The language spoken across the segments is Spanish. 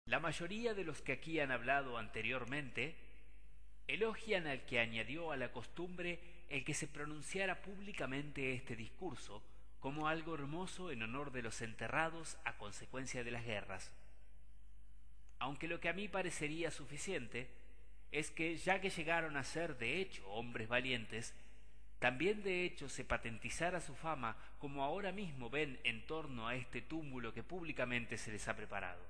La mayoría de los que aquí han hablado anteriormente elogian al que añadió a la costumbre el que se pronunciara públicamente este discurso como algo hermoso en honor de los enterrados a consecuencia de las guerras. Aunque lo que a mí parecería suficiente es que, ya que llegaron a ser de hecho hombres valientes, también de hecho se patentizara su fama como ahora mismo ven en torno a este túmulo que públicamente se les ha preparado.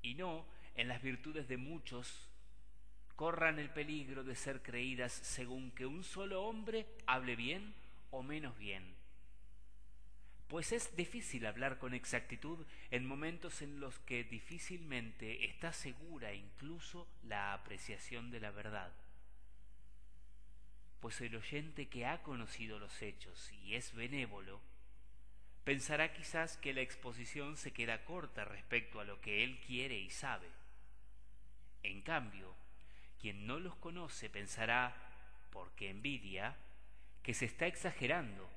Y no en las virtudes de muchos corran el peligro de ser creídas según que un solo hombre hable bien o menos bien. Pues es difícil hablar con exactitud en momentos en los que difícilmente está segura incluso la apreciación de la verdad. Pues el oyente que ha conocido los hechos y es benévolo, pensará quizás que la exposición se queda corta respecto a lo que él quiere y sabe. En cambio, quien no los conoce pensará, porque envidia, que se está exagerando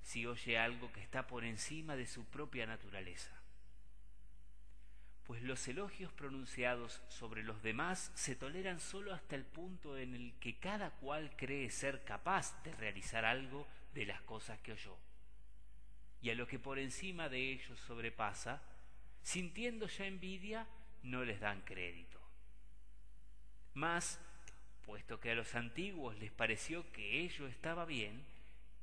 si oye algo que está por encima de su propia naturaleza. Pues los elogios pronunciados sobre los demás se toleran sólo hasta el punto en el que cada cual cree ser capaz de realizar algo de las cosas que oyó. Y a lo que por encima de ellos sobrepasa, sintiendo ya envidia, no les dan crédito. Mas, puesto que a los antiguos les pareció que ello estaba bien,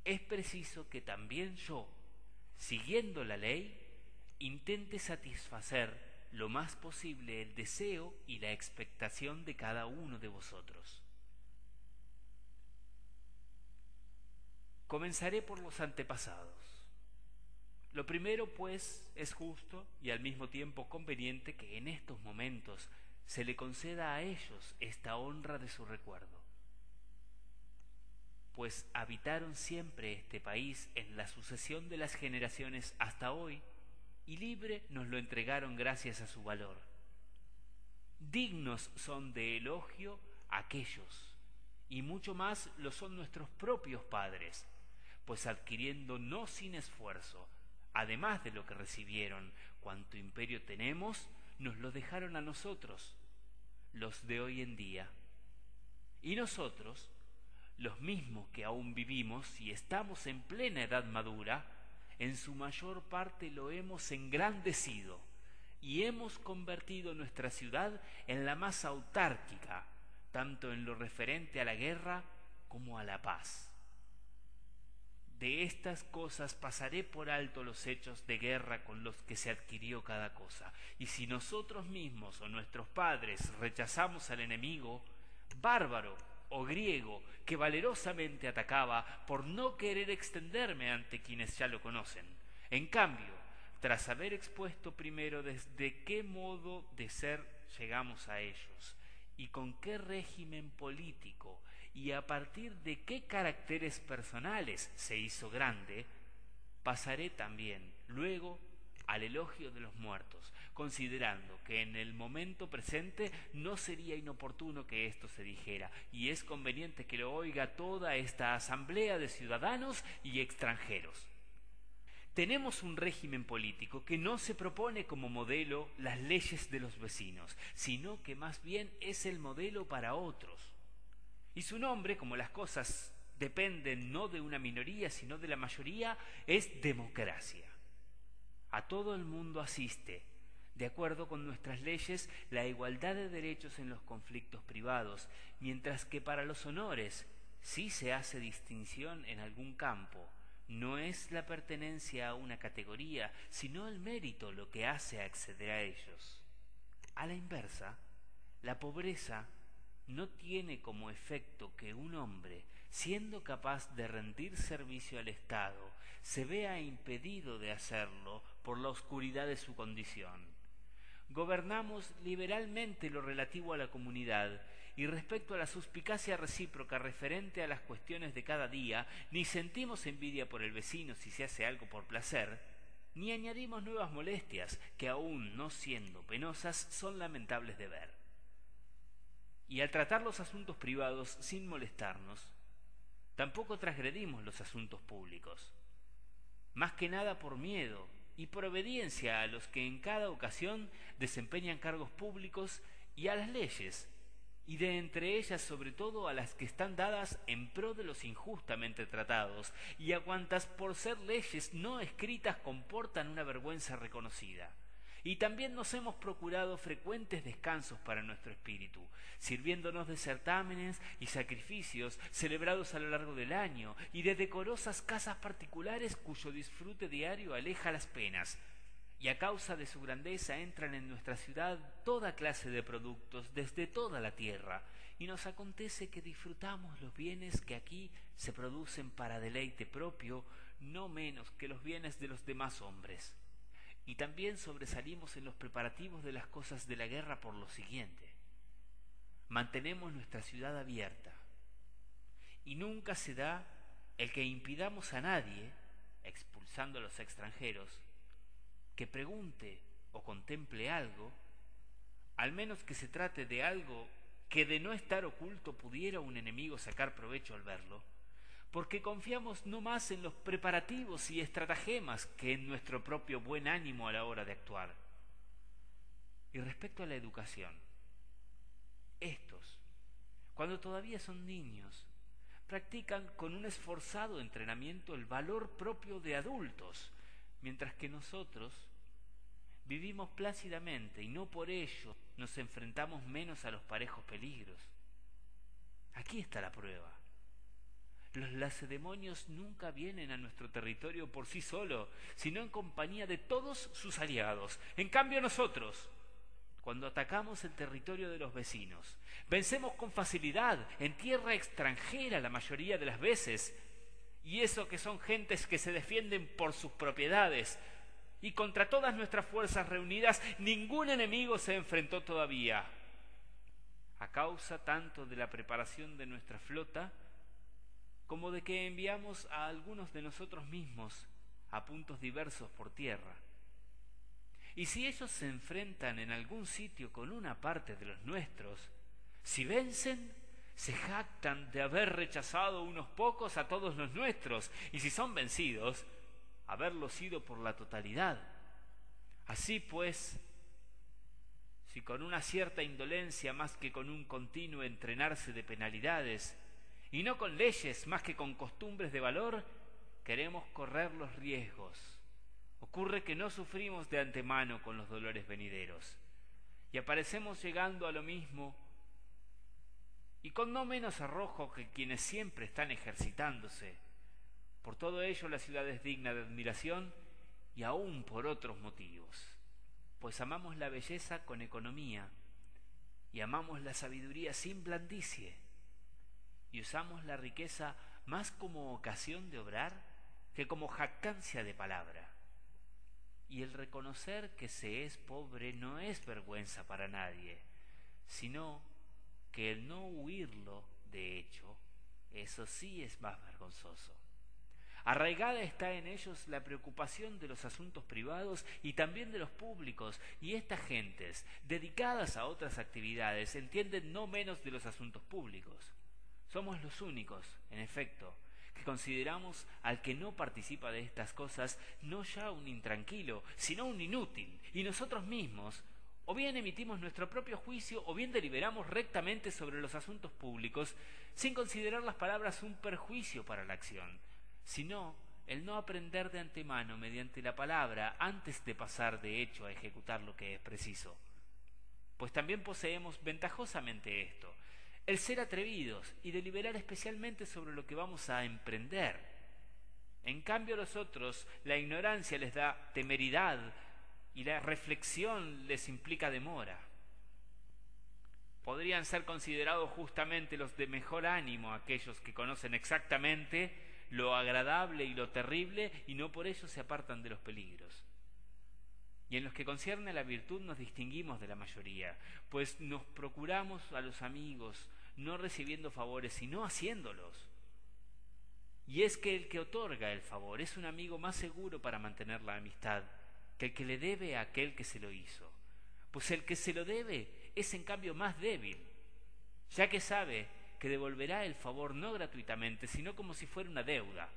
es preciso que también yo, siguiendo la ley, intente satisfacer lo más posible el deseo y la expectación de cada uno de vosotros. Comenzaré por los antepasados. Lo primero, pues, es justo y al mismo tiempo conveniente que en estos momentos se le conceda a ellos esta honra de su recuerdo, pues habitaron siempre este país en la sucesión de las generaciones hasta hoy, y libre nos lo entregaron gracias a su valor. Dignos son de elogio aquellos, y mucho más lo son nuestros propios padres, pues adquiriendo no sin esfuerzo, además de lo que recibieron, cuanto imperio tenemos, nos lo dejaron a nosotros, los de hoy en día. Y nosotros, los mismos que aún vivimos y estamos en plena edad madura, en su mayor parte lo hemos engrandecido y hemos convertido nuestra ciudad en la más autárquica, tanto en lo referente a la guerra como a la paz. De estas cosas pasaré por alto los hechos de guerra con los que se adquirió cada cosa, y si nosotros mismos o nuestros padres rechazamos al enemigo, bárbaro o griego, que valerosamente atacaba por no querer extenderme ante quienes ya lo conocen. En cambio, tras haber expuesto primero desde qué modo de ser llegamos a ellos, y con qué régimen político, y a partir de qué caracteres personales se hizo grande, pasaré también luego al elogio de los muertos, considerando que en el momento presente no sería inoportuno que esto se dijera, y es conveniente que lo oiga toda esta asamblea de ciudadanos y extranjeros. Tenemos un régimen político que no se propone como modelo las leyes de los vecinos, sino que más bien es el modelo para otros. Y su nombre, como las cosas dependen no de una minoría, sino de la mayoría, es democracia. A todo el mundo asiste, de acuerdo con nuestras leyes, la igualdad de derechos en los conflictos privados, mientras que para los honores sí se hace distinción en algún campo. No es la pertenencia a una categoría, sino el mérito lo que hace acceder a ellos. A la inversa, la pobreza no tiene como efecto que un hombre, siendo capaz de rendir servicio al Estado, se vea impedido de hacerlo por la oscuridad de su condición. Gobernamos liberalmente lo relativo a la comunidad, y respecto a la suspicacia recíproca referente a las cuestiones de cada día, ni sentimos envidia por el vecino si se hace algo por placer, ni añadimos nuevas molestias que, aun no siendo penosas, son lamentables de ver. Y al tratar los asuntos privados sin molestarnos, tampoco transgredimos los asuntos públicos, más que nada por miedo y por obediencia a los que en cada ocasión desempeñan cargos públicos y a las leyes, y de entre ellas sobre todo a las que están dadas en pro de los injustamente tratados, y a cuantas por ser leyes no escritas comportan una vergüenza reconocida. Y también nos hemos procurado frecuentes descansos para nuestro espíritu, sirviéndonos de certámenes y sacrificios celebrados a lo largo del año, y de decorosas casas particulares cuyo disfrute diario aleja las penas. Y a causa de su grandeza entran en nuestra ciudad toda clase de productos desde toda la tierra, y nos acontece que disfrutamos los bienes que aquí se producen para deleite propio, no menos que los bienes de los demás hombres. Y también sobresalimos en los preparativos de las cosas de la guerra por lo siguiente: mantenemos nuestra ciudad abierta, y nunca se da el que impidamos a nadie, expulsando a los extranjeros, que pregunte o contemple algo, al menos que se trate de algo que de no estar oculto pudiera un enemigo sacar provecho al verlo, porque confiamos no más en los preparativos y estratagemas que en nuestro propio buen ánimo a la hora de actuar. Y respecto a la educación, estos, cuando todavía son niños, practican con un esforzado entrenamiento el valor propio de adultos, mientras que nosotros vivimos plácidamente y no por ello nos enfrentamos menos a los parejos peligros. Aquí está la prueba. Los lacedemonios nunca vienen a nuestro territorio por sí solo, sino en compañía de todos sus aliados. En cambio nosotros, cuando atacamos el territorio de los vecinos, vencemos con facilidad en tierra extranjera la mayoría de las veces, y eso que son gentes que se defienden por sus propiedades, y contra todas nuestras fuerzas reunidas ningún enemigo se enfrentó todavía. A causa tanto de la preparación de nuestra flota, como de que enviamos a algunos de nosotros mismos a puntos diversos por tierra. Y si ellos se enfrentan en algún sitio con una parte de los nuestros, si vencen, se jactan de haber rechazado unos pocos a todos los nuestros, y si son vencidos, haberlo sido por la totalidad. Así pues, si con una cierta indolencia más que con un continuo entrenarse de penalidades, y no con leyes más que con costumbres de valor, queremos correr los riesgos, ocurre que no sufrimos de antemano con los dolores venideros, y aparecemos llegando a lo mismo, y con no menos arrojo que quienes siempre están ejercitándose. Por todo ello la ciudad es digna de admiración, y aún por otros motivos, pues amamos la belleza con economía, y amamos la sabiduría sin blandicie, y usamos la riqueza más como ocasión de obrar que como jactancia de palabra. Y el reconocer que se es pobre no es vergüenza para nadie, sino que el no huirlo, de hecho, eso sí es más vergonzoso. Arraigada está en ellos la preocupación de los asuntos privados y también de los públicos, y estas gentes, dedicadas a otras actividades, entienden no menos de los asuntos públicos. Somos los únicos, en efecto, que consideramos al que no participa de estas cosas no ya un intranquilo, sino un inútil, y nosotros mismos o bien emitimos nuestro propio juicio o bien deliberamos rectamente sobre los asuntos públicos sin considerar las palabras un perjuicio para la acción, sino el no aprender de antemano mediante la palabra antes de pasar de hecho a ejecutar lo que es preciso. Pues también poseemos ventajosamente esto, el ser atrevidos y deliberar especialmente sobre lo que vamos a emprender. En cambio a los otros la ignorancia les da temeridad y la reflexión les implica demora. Podrían ser considerados justamente los de mejor ánimo aquellos que conocen exactamente lo agradable y lo terrible y no por ello se apartan de los peligros. Y en los que concierne a la virtud nos distinguimos de la mayoría, pues nos procuramos a los amigos no recibiendo favores sino haciéndolos. Y es que el que otorga el favor es un amigo más seguro para mantener la amistad que el que le debe a aquel que se lo hizo, pues el que se lo debe es en cambio más débil, ya que sabe que devolverá el favor no gratuitamente, sino como si fuera una deuda,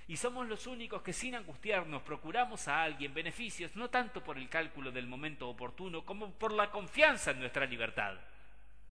Y somos los únicos que sin angustiarnos procuramos a alguien beneficios, no tanto por el cálculo del momento oportuno como por la confianza en nuestra libertad.